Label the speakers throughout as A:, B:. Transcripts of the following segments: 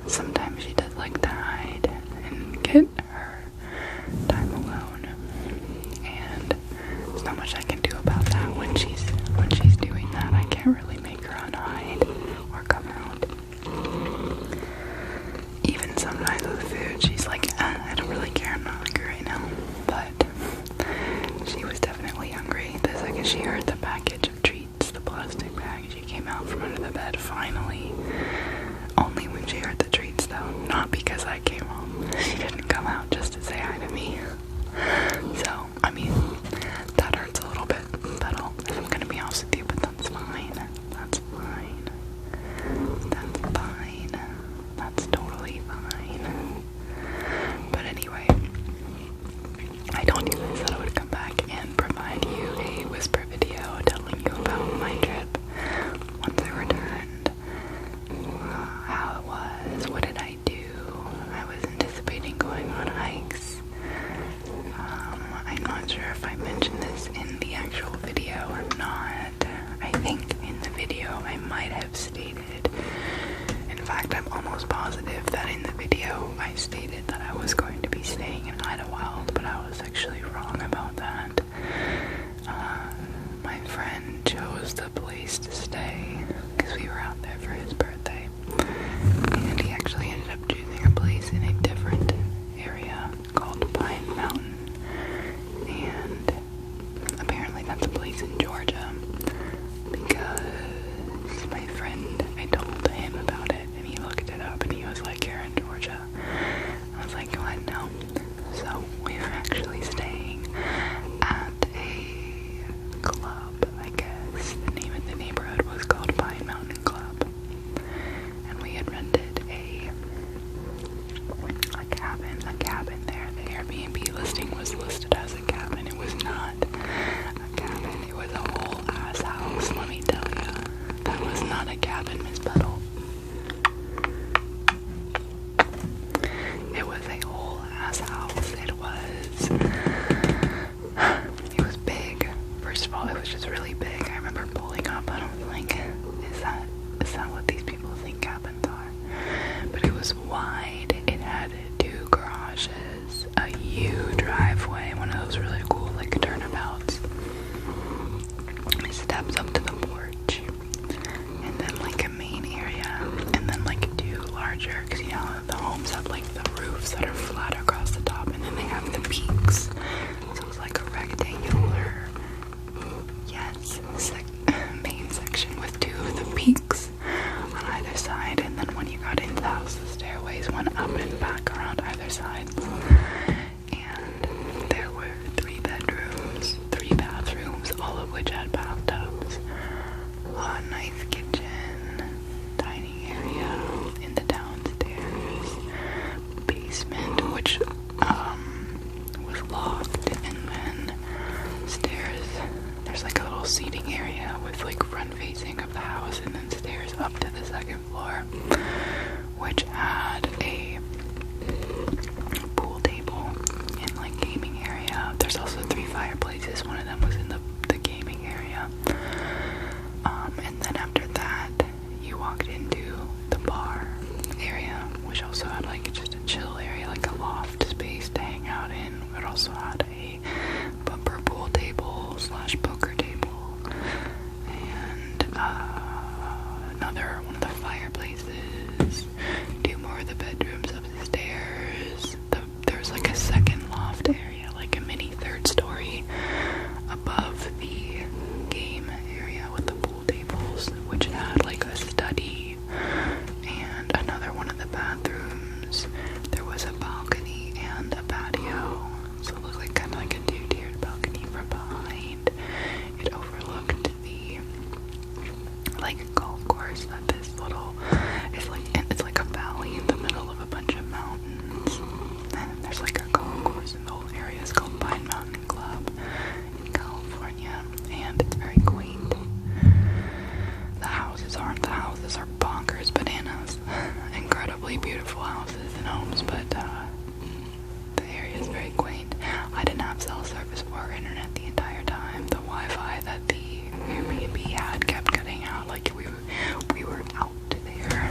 A: sometimes she does like to hide and get her time alone, and there's not much I can do about that when she's doing that. I can't really make her unhide or come out. Even sometimes with food, she's like, I don't really care, I'm not hungry right now. But she was definitely hungry. The second she heard the package of treats, the plastic bag, she came out from under the bed finally. Only when she heard the treats though, not because I came home. She didn't come out just to say hi to me. So, I mean, that hurts a little bit, Petal, if I'm gonna be honest with you, but that's fine. That's fine. That's fine. That's totally fine. But anyway, I told you guys that I would come back and provide you a whisper video telling you about my trip once I returned. How it was, what did I do? I was anticipating going on hikes. I'm not sure if I mentioned this in the actual video or not. I think in the video I might have stated, in fact I'm almost positive that in the video I stated that I was going to be staying in Idlewild, but I was actually wrong about that. My friend chose the place to stay because we were out there for his birthday, and he actually ended up choosing a place in a different area called Pine Mountain, and apparently that's a place in Georgia because my friend, I told him about it and he looked it up and he was like, you're in Georgia. I was like, what? No. So we were actually staying at a club, I guess. The name of the neighborhood was called Pine Mountain Club, and we had rented a cabin there. The Airbnb listing was listed as a cabin. It was not a cabin. It was a whole ass house, let me tell ya. That was not a cabin, Miss Petal. It was a whole ass house. It was big. First of all, it was just really big. I remember pulling up and I was like, is that what these people think cabins are? But it was wide. It had 2 garages, a U driveway, one of those really cool like turnabouts, steps up to the porch, and then like a main area, and then like 2 larger, because you know the homes have like the roofs that are flat across the top, and then they have the peaks. So it was like a rectangular, yes, main section with 2 of the peaks on either side, and then when you got into the house, the stairways went up and back around either side. And there were 3 bedrooms, 3 bathrooms, all of which had bathtubs, a nice kitchen, dining area in the downstairs, basement, which was locked, and then stairs. There's like a little seating area with like front facing of the house, and then stairs up to the 2nd floor, which had a pool table and like gaming area. There's also 3 fireplaces. One of them was in the gaming area. And then after that, you walked into the bar area, which also had like just a chill area, like a loft space to hang out in. It also had a bumper pool table / poker table, and another one of the fireplaces, 2 more of the bedrooms upstairs. There was like a 2nd loft area, like a mini 3rd story above the game area with the pool tables, which had like a study and another one of the bathrooms. There was a balcony and a patio, so it looked like kind of like a 2-tiered balcony from behind. It overlooked the like golf course that this little, it's like a valley in the middle of a bunch of mountains, and there's like a golf course in the whole area. It's called Pine Mountain Club in California, and it's very quaint. The houses are bonkers bananas. Incredibly beautiful houses and homes, but the area is very quaint. I didn't have cell service or internet the entire time. The Wi-Fi that the Airbnb had kept cutting out, like we were out there,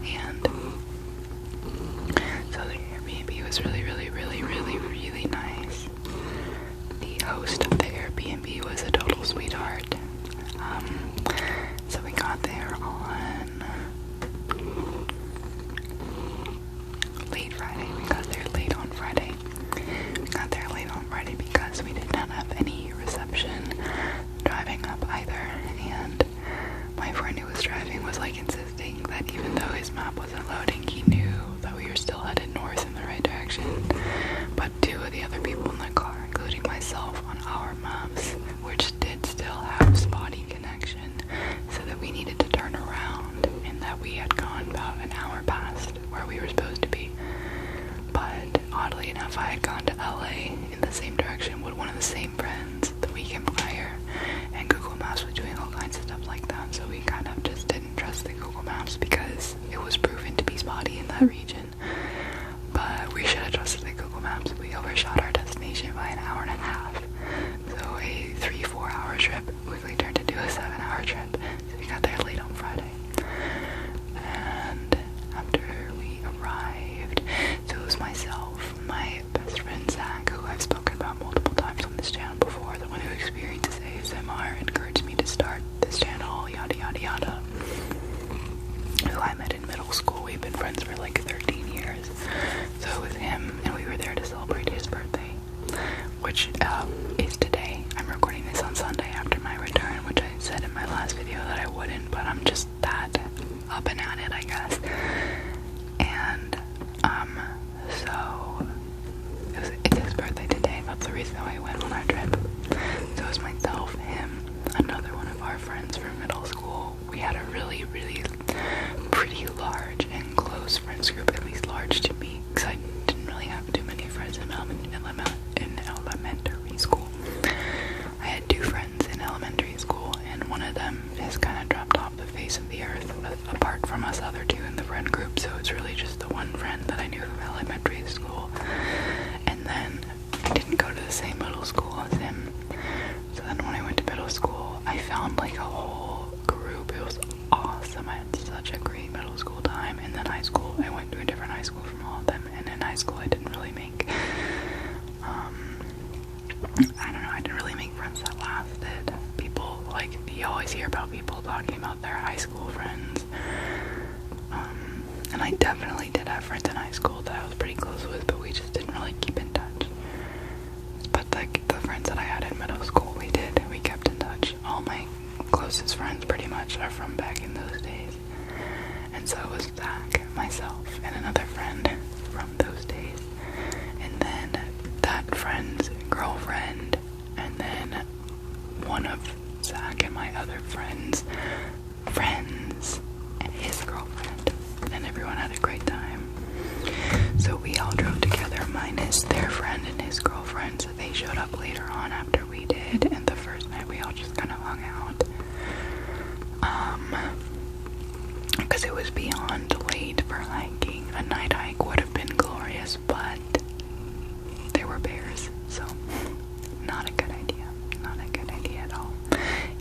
A: and that even though his map wasn't loading, he knew that we were still headed north in the right direction. But two of the other people in the car, including myself, on our maps, which did still have spotty connection, so that we needed to turn around and that we had gone about an hour past where we were supposed to be. But oddly enough, I had gone to LA in the same direction with one of the same friends the weekend prior, and Google Maps was doing all kinds of stuff like that, so we kind of just didn't trust the Google Maps because it was proven to be spotty in that region. But we should have trusted the Google Maps. We overshot our destination by an hour and a half. So a 3-4 hour trip quickly turned into a 7-hour trip. So we got there late on Friday. And after we arrived, so it was myself, my best friend Zach, who I've spoken about multiple times on this channel before, the one who experiences ASMR, encouraged me to start this channel, yada yada yada, who I met in middle school. We've been friends for like 13 years. So it was him, and we were there to celebrate his birthday, which is today. I'm recording this on Sunday after my return, which I said in my last video that I wouldn't, but I'm just that up and at it, I guess. And so it's his birthday today. That's the reason why I went on our trip. So it was myself, him, another one of our friends from middle school. We had a really, really pretty large and close friends group, at least large to me, because I didn't really have too many friends in elementary school. I had 2 friends in elementary school, and one of them has kind of dropped off the face of the earth, apart from us other 2 in the friend group, so it's really just the one friend that I knew from elementary school. And then I didn't go to the same middle school as him, so then when I went to middle school, I found like a whole group. It was awesome. I had such a great middle school time. And then high school, I went to a different high school from all of them, and in high school I didn't really make I didn't really make friends that lasted. People, like, you always hear about people talking about their high school friends, and I definitely did have friends in high school that I was pretty close with, but we just didn't really keep in touch. But the friends that I had in middle school, we kept in touch. All my closest friends pretty much are from back in those days. And so it was Zach, myself, and another friend from those days. And then that friend's girlfriend, and then one of Zach and my other friends' friends, and his girlfriend. And everyone had a great time. So we all drove together, minus their friend and his girlfriend, so they showed up later on after we did, and the first night we all just kind of hung out. Because it was beyond late for hiking. A night hike would have been glorious, but there were bears, so not a good idea. Not a good idea at all.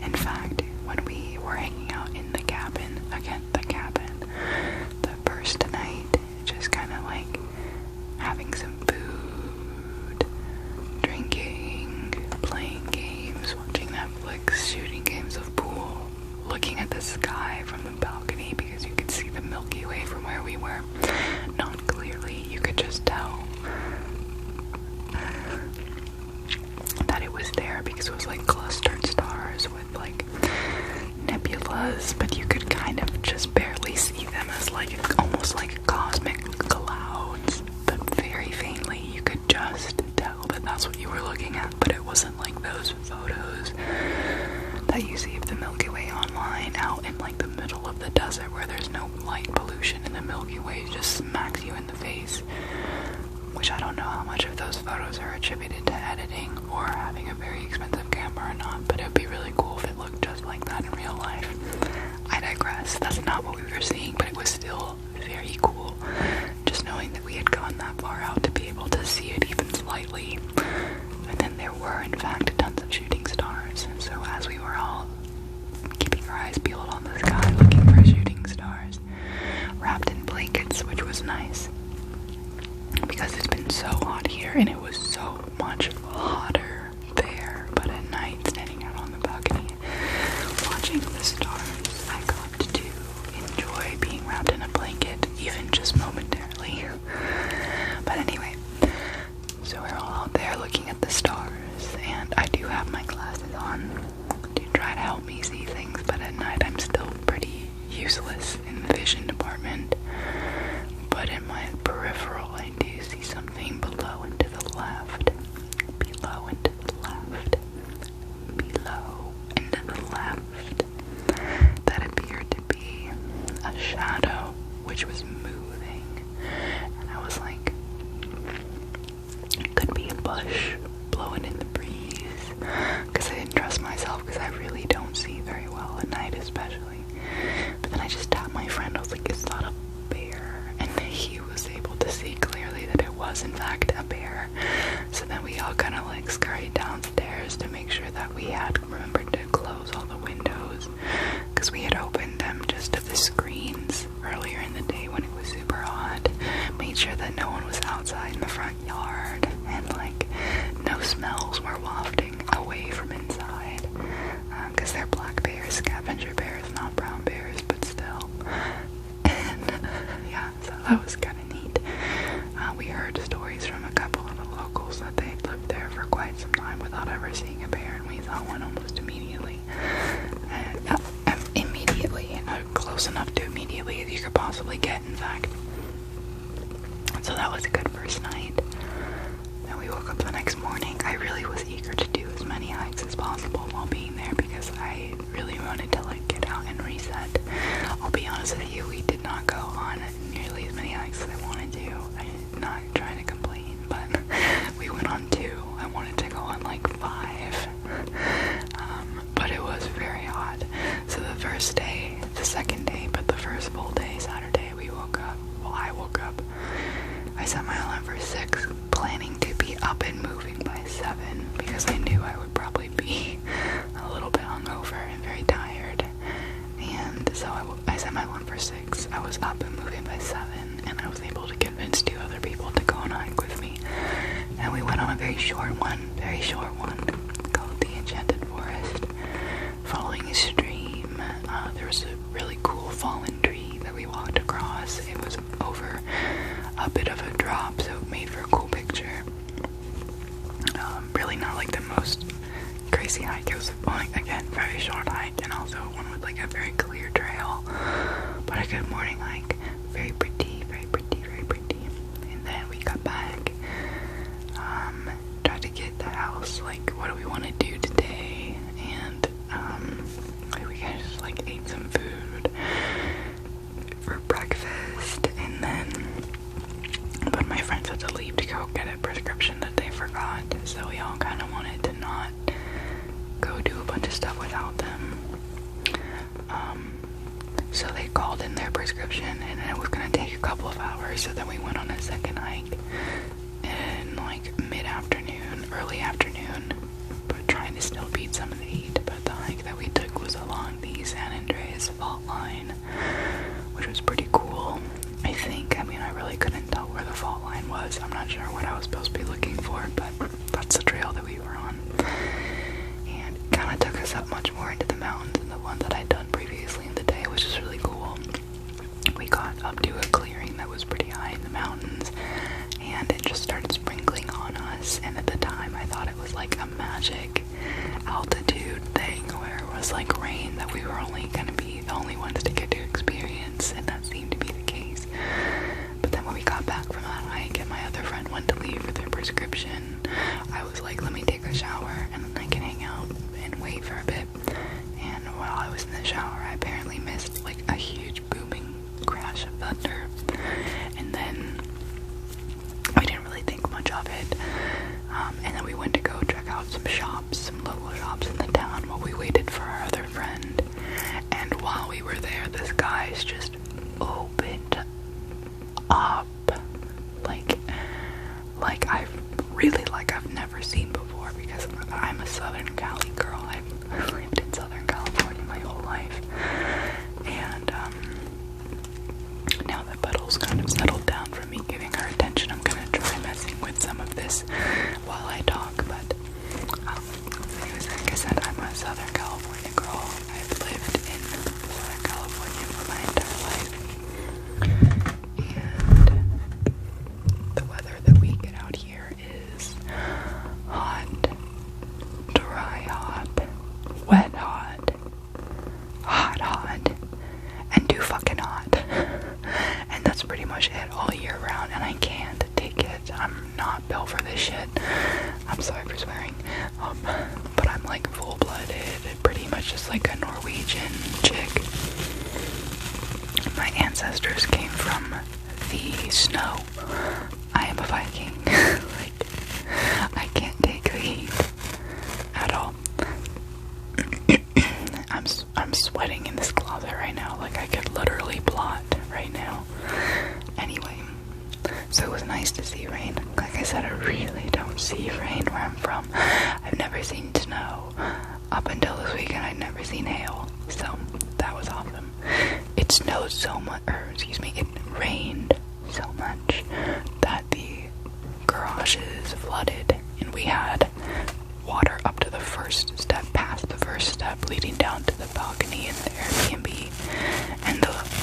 A: In fact, when we were hanging out in the cabin, the first night, just kind of like having some food, drinking, playing games, watching Netflix, shooting games of pool, looking at the sky from the balcony because you could see the Milky Way from where we were. Not clearly, you could just tell that it was there because it was like clustered stars with like nebulas, but you could kind of just barely see them as like almost like cosmic clouds, but very faintly you could just tell that that's what you were looking at. But it wasn't like those photos that you see of the Milky Way online out in like the middle of the desert where there's no light pollution and the Milky Way just smacks you in the face, which I don't know how much of those photos are attributed to editing or having a very expensive camera or not, but it would be really cool if it looked just like that in real life. I digress. That's not what we were seeing, but it was still very cool just knowing that we had gone that far out to be able to see it even slightly. And then there were in fact tons of shooting stars, so as we were all keeping our eyes peeled on the sky looking for shooting stars, wrapped in blankets, which was nice because it's been so hot here and it was so much hotter there. But at night, standing out on the balcony watching the stars, I got to enjoy being wrapped in a blanket, even just momentarily. But anyway, so we're all out there looking at the stars, and I do have my glasses on to try to help me see things, but at night I'm still apartment. But in my peripheral, I do see something below and to the left. Below and to the left. Below and to the left. That appeared to be a shadow which was moving. And I was like, it could be a bush blowing in the breeze. Because I didn't trust myself, because I really don't see very well at night, especially. But then I just tapped my friend. I was like, is that a bear? And he was able to see clearly that it was in fact a bear. So then we all kind of like scurried downstairs to make sure that we had remembered to close all the windows, because we had opened them just to the screens earlier in the day when it was super hot. Made sure that no one was outside in the front yard, and like no smells were wafting away from inside, because they're black bears, scavenger bears, not brown bears, but still. And yeah, so that was kind of neat. We heard stories from a couple of the locals that they lived there for quite some time without ever seeing a bear, and we saw one almost immediately. Close enough to immediately as you could possibly get, in fact. So that was a good first night. Then we woke up the next morning. I really was eager to do as many hikes as possible while being there, because I really wanted to like get out and reset. I'll be honest with you, we did not go on nearly as many hikes as I wanted to. I'm not trying to complain, but we went on 2. I wanted to go on like 5. But it was very hot. So the first day, the second day, but the first full day, Saturday, we woke up. Well, I woke up. I set my alarm for 6, planning to be up and moving by 7, because I knew I would probably be a little bit hungover and very tired. And so I set my alarm for 6. I was up and moving by 7, and I was able to convince 2 other people to go on a hike with me. And we went on a very short one, called the Enchanted Forest, following a stream. There was a really cool fallen tree that we walked across. It was over a bit of a drop, so it made for a cool picture. Really not like the most crazy hike. It was, again, very short hike, and also one with like a very clear trail, but a good morning hike. Very pretty, very pretty, very pretty. And then we got back, tried to get the house, like, what do we want to do today? And we kind of just like ate some food for breakfast, and then but my friends had to leave to go get a prescription that they forgot, so we all kind of wanted to not go do a bunch of stuff without them. So they called in their prescription, and it was going to take a couple of hours, so then we went on a second hike in like mid-afternoon, early afternoon, but trying to still beat some of the heat. But the hike that we took was along the San Andreas fault line, which was pretty cool. I really couldn't tell where the fault line was. I'm not sure what I was supposed to be looking for, but that's the trail that we were on. And it kind of took us up much more into the mountains than the one that I'd done previously in the day, which is really cool. We got up to a clearing that was pretty high in the mountains, and it just started sprinkling on us. And at the time, I thought it was like a magic altitude thing where it was like rain that we were only going to be the only ones to get to experience, and that seemed to be the case. But then when we got back from that hike and my other friend went to leave with her prescription, I was like, let me take a shower and then I can hang out and wait for a bit. And while I was in the shower, I apparently missed like a huge booming crash of thunder. And then we didn't really think much of it. And then we went to go check out some shops, some local shops in the town while we waited for our other friend. And while we were there, this guy's just opened up I've never seen before, because I'm a Southern Cali girl. I've lived in Southern California my whole life, and now that Petal's kind of settled down from me giving her attention, I'm gonna try messing with some of this while I talk. But anyways, like I said, I'm a Southern California girl. I've lived in Southern California for my entire life. And the weather that we get out here is hot, dry hot, wet hot, hot, and too fucking hot. much it all year round, and I can't take it. I'm not built for this shit. I'm sorry for swearing. But I'm like full-blooded, pretty much just like a Norwegian chick. My ancestors came from the snow. I am a Viking. Like, I can't take the heat at all. I'm sweating in this closet right now. Like, I could literally blot right now. Anyway, so it was nice to see rain. Like I said, I really don't see rain where I'm from. I've never seen snow. Up until this weekend, I'd never seen hail. So, that was awesome. It snowed so much, it rained so much that the garages flooded, and we had water up to the first step, past the first step, leading down to the balcony in the Airbnb. And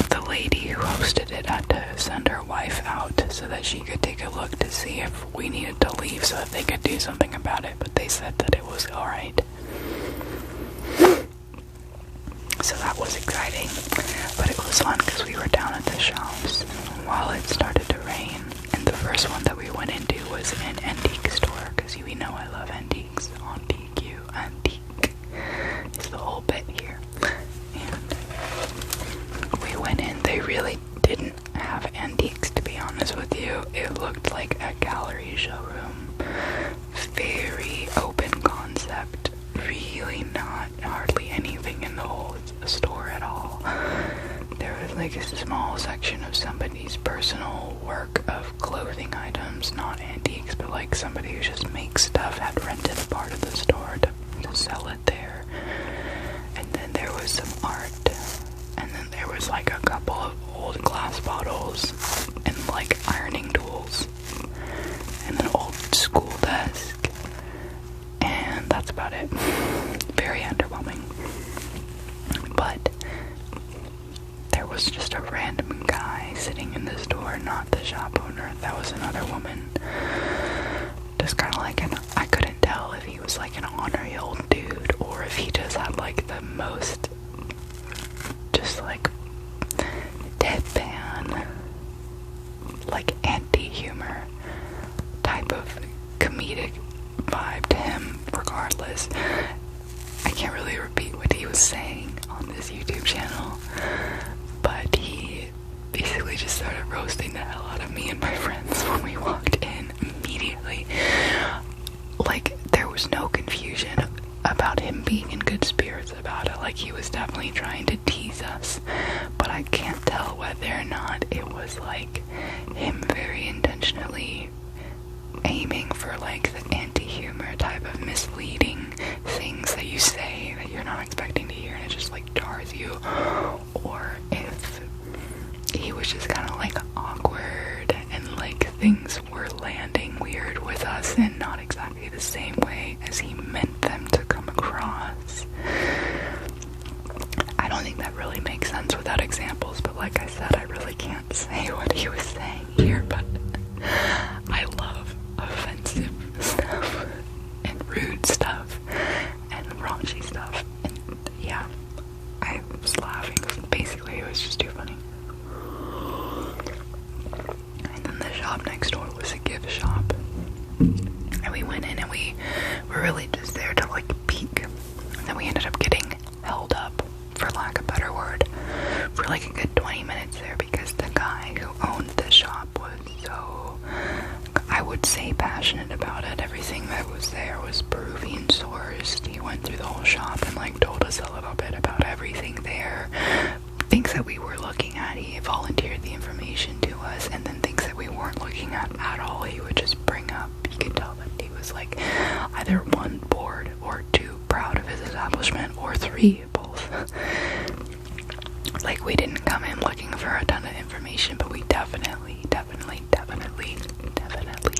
A: the lady who hosted it had to send her wife out so that she could take a look to see if we needed to leave so that they could do something about it, but they said that it was alright. So that was exciting, but it was fun because we were down at the shops while it started to rain, and the first one that we went into was an antique store, because you know I love antiques. Antique is the whole bit here. And we went in, they really didn't have antiques, to be honest with you. It looked like a gallery showroom. Very open concept, really not hardly anything in the whole store at all. There was like a small section of somebody's personal work of clothing items, not antiques, but like somebody who just makes stuff had rented a part of the store to sell it there. And then there was some art, and then there was like a couple of old glass bottles and like ironing tools and an old school desk, and that's about it. Very underwhelming. But there was just a random guy sitting in the store, not the shop owner. That was another woman. Just kind of like I couldn't tell if he was like an ornery old dude or if he just had like the most just like deadpan, like anti-humor type of comedic vibe to him. Regardless, I can't really repeat what he was saying on this YouTube channel, but he basically just started roasting the hell out of me and my friends when we walked in immediately. Like, there was no confusion about him being in good spirits about it. Like, he was definitely trying to tease us, but I can't tell whether or not it was like him very intentionally aiming for like the anti-humor type of misleading things that you say that you're not expecting to hear and it just like jars you, or if he was just kind of like awkward and like things were landing weird with us and not exactly the same way as he meant them to come across. I don't think that really makes sense without examples, but like I said, I really can't say what he was saying here, but I love offensive stuff and rude stuff and raunchy stuff, and yeah, I was laughing. Basically, it was just too funny. And then the shop next door was a gift shop, and we went in and we were really just there to like peek, and then we ended up getting held up, for lack of a better word, for like a good 20 minutes there because the guy who owned the shop was so, I would say, passionate about it. Everything that was there was Peruvian sourced. He went through the whole shop and like told us a little bit about everything there. Things that we were looking at, he volunteered the information to us, and then things that we weren't looking at all, he would just bring up. You could tell that he was like either one, bored, or two, proud of his establishment, or three, both. Like, we didn't come in looking for a ton of information, but we definitely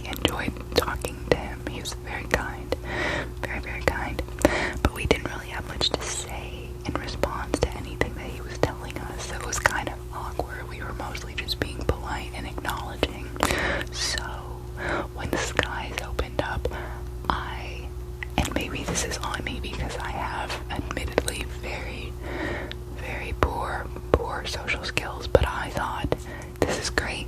A: enjoyed talking to him. He was very kind, very, very kind, but we didn't really have much to say in response to anything that he was telling us, so it was kind of awkward. We were mostly just being polite and acknowledging. So, when the skies opened up, and maybe this is on me because I have admittedly very, very poor social skills, but I thought, this is great.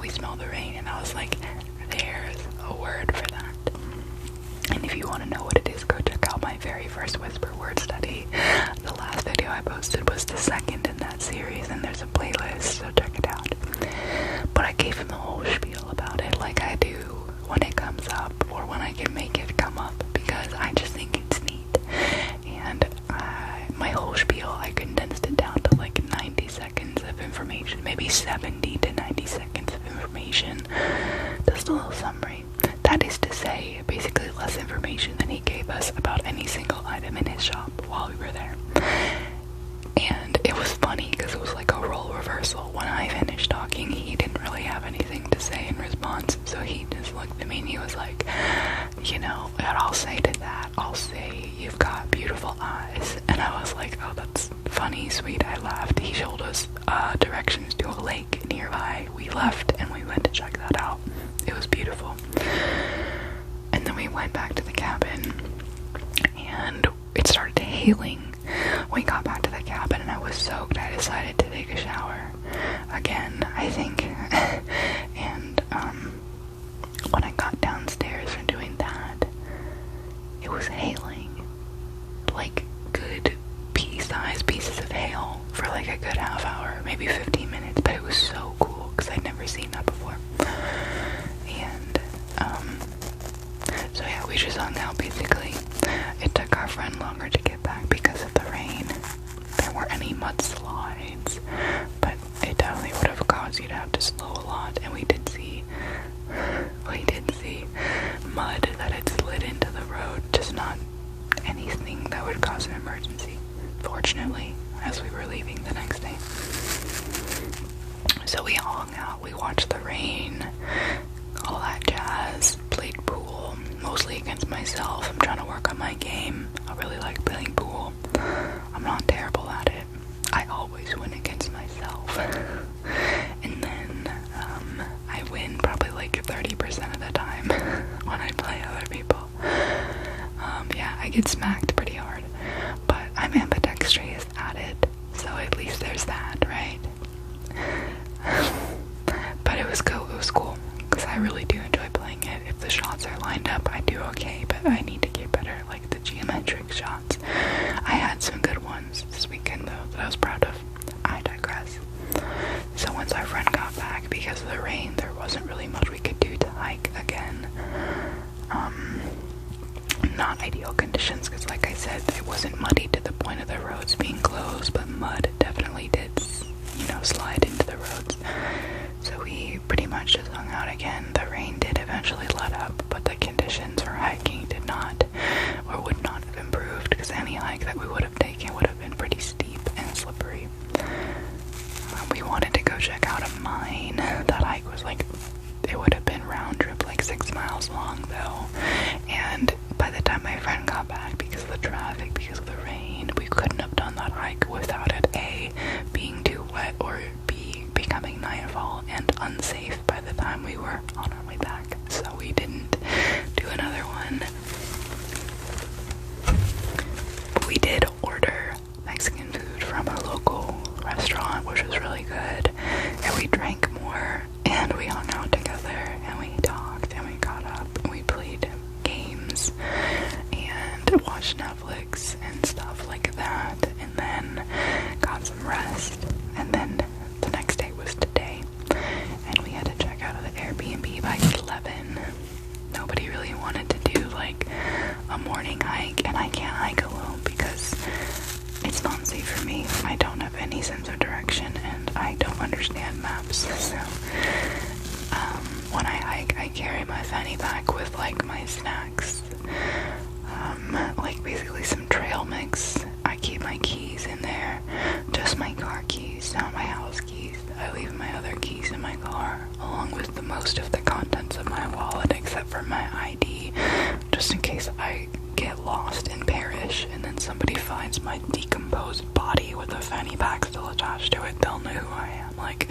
A: we smell the rain, and I was like, there's a word for that. And if you want to know what it is, go check out my very first whisper word study. The last video I posted was the second in that series, and there's a playlist, so check it out. But I gave him the whole spiel about it, like I do when it comes up, or when I can make it come up, because I just think it's neat. And my whole spiel, I condensed it down to like 90 seconds of information, maybe 70 to 90 seconds of information, just a little summary. That is to say, basically less information than he gave us about any single item in his shop while we were there. And it was funny because it was like a role reversal. When I finished talking, he didn't really have anything to say in response, so he just looked at me and he was like, you know, what I'll say to that, I'll say, you've got beautiful eyes. And I was like, oh, that's funny, sweet. I laughed. He showed us directions to a lake nearby. We left and we went to check that out. It was beautiful. And then we went back to the cabin, and it started hailing. We got back to the cabin, and I was soaked. I decided to take a shower again, I think. And when I got downstairs from doing that, it was hailing, like good pea-sized pieces of hail for like a good half hour, maybe 15 minutes. But it was so cool because I'd never seen that before. And so yeah, we just hung out basically. It took our friend longer to get back because of the rain. There weren't any mudslides, but it definitely would have caused you to have to slow a lot. And we did see mud that had slid into the road, just not anything that would cause an emergency, fortunately, as we were leaving the next day. So we hung out, we watched the rain, all that jazz, played pool, mostly against myself. I'm trying to work on my game. I really like playing pool. I'm not terrible at it. I always win against myself. And then I win probably like 30% of the time when I play other people. Yeah, I get smacked pretty hard, but I'm ambidextrous at it, so at least there's that, right? But it was cool, because I really do enjoy playing it. If the shots are lined up, I do okay, but I need to get better at like the geometric shots. I had some good ones this weekend though that I was proud of. I digress. So once our friend got back, because of the rain, there wasn't really much we could do to hike again. Not ideal conditions, because like I said, it wasn't muddy to the point of the roads being closed, but mud definitely did, slide into the roads. So we pretty much just hung out again. The rain did eventually let up, but the conditions for hiking did not, or would not have improved, because any hike that we would have taken would have been pretty steep and slippery. We wanted to go check out a mine. That hike was like, it would have been round trip like 6 miles long though, and by the time my friend got back, because of the traffic, because of the rain, we couldn't have done that hike without it A, being too wet, or B, becoming nightfall and unsafe by the time we were on our way back. So we didn't do another one. But we did order Mexican food from a local restaurant, which was really good, and we drank more, and we hung out together, and we talked, and we got up, and we played games, and watched Netflix and stuff like that, and then got some rest. And then the next day was today, and we had to check out of the Airbnb by 11. Nobody really wanted to do like a morning hike, and I can't hike alone because it's not safe for me. I don't have any sense of direction, and I don't understand maps. So when I hike, I carry my fanny pack with like my snacks, like basically some trail mix. I keep my keys in there, just my car keys, not my house keys. I leave my other keys in my car, along with the most of the contents of my wallet, except for my ID, just in case I get lost and perish, and then somebody finds my decomposed body with a fanny pack still attached to it. They'll know who I am. Like,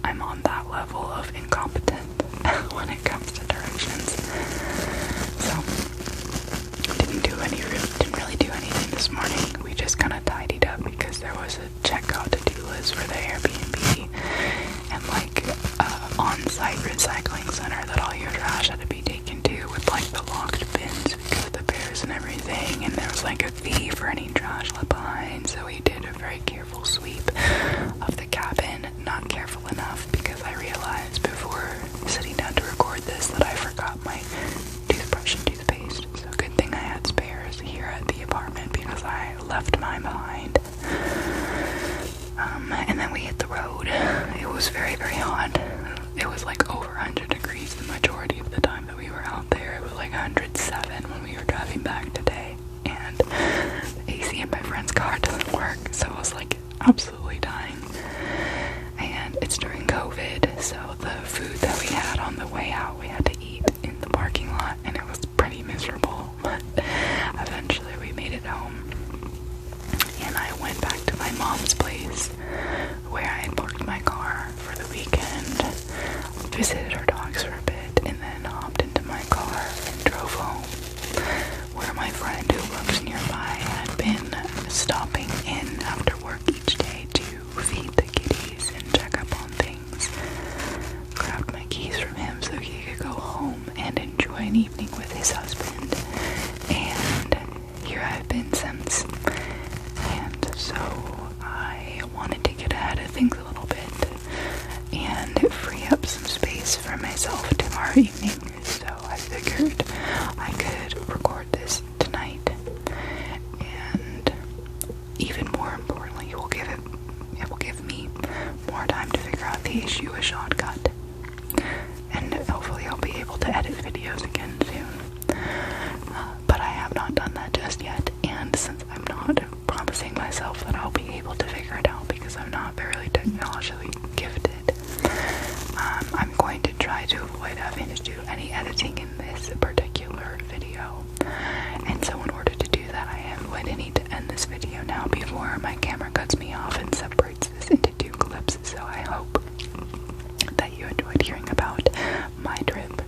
A: I'm on that level of incompetent when it comes to directions. So, didn't really do anything this morning. We just kind of tidied up because there was a checkout to-do list for the Airbnb, and like on site recycling center that all your trash had to be taken to with like the locked bins with the bears and everything, and there was like a fee for any trash left behind, so we did a very careful sweep of the cabin. Not careful enough because I realized before sitting down to record this that I forgot my toothbrush and toothpaste, so good thing I had spares here at the apartment because I left mine behind. And then we hit the road. It was very, very hot. It was like over 100 degrees the majority of the time that we were out there. It was like 107 when we were driving back today. And the AC in my friend's car doesn't work, so I was like absolutely dying. And it's during COVID, so the food that we had on the way out, we had to eat in the parking lot, and it was pretty miserable. But eventually we made it home. And I went back to my mom's place where I had parked my car for the weekend, visited our dogs for a bit, and then hopped into my car and drove home, where my friend who lives nearby had been stopping in after work each day to feed the kitties and check up on things. Grabbed my keys from him so he could go home and enjoy an evening with his husband, and here I've been since. And so I wanted to get ahead of things a little bit and free up some space for myself tomorrow evening, so I figured I could record this tonight, and even more importantly, it will give me more time to figure out the issue with shortcut, and hopefully I'll be able to edit videos again soon. But I have not done that just yet, and since I'm not promising myself that I'll be able to figure it out because I'm not very technologically gifted, I'm going to try to avoid having to do any editing in this particular video. And so in order to do that, I am going to need to end this video now before my camera cuts me off and separates this into 2 clips. So I hope that you enjoyed hearing about my trip.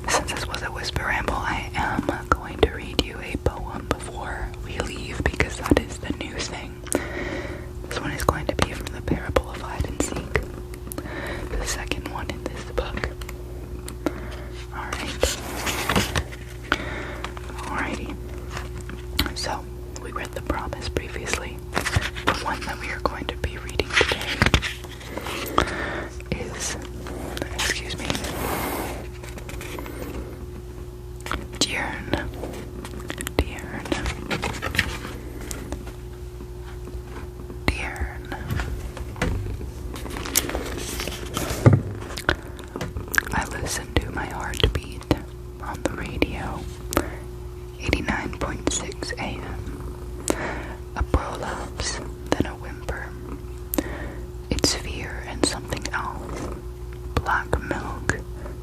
A: Since this was a whisper ramble, I am going to read you a poem before we leave because that is the new thing. This one is going to be from the Parable of Hide and Seek, the second one in this book. Alrighty. So, we read The Promise previously. The one that we are going to be reading today is, Dearn. I listen to my heartbeat on the radio, 89.6 AM. A prolapse, then a whimper. It's fear and something else. Black milk,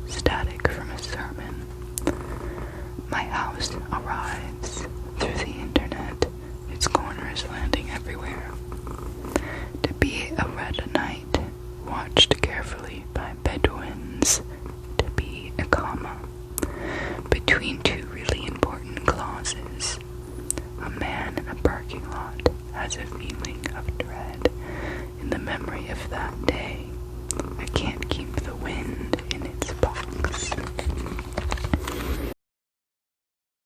A: static from a sermon. My house arrives through the internet, its corners landing everywhere. To be a red night, watched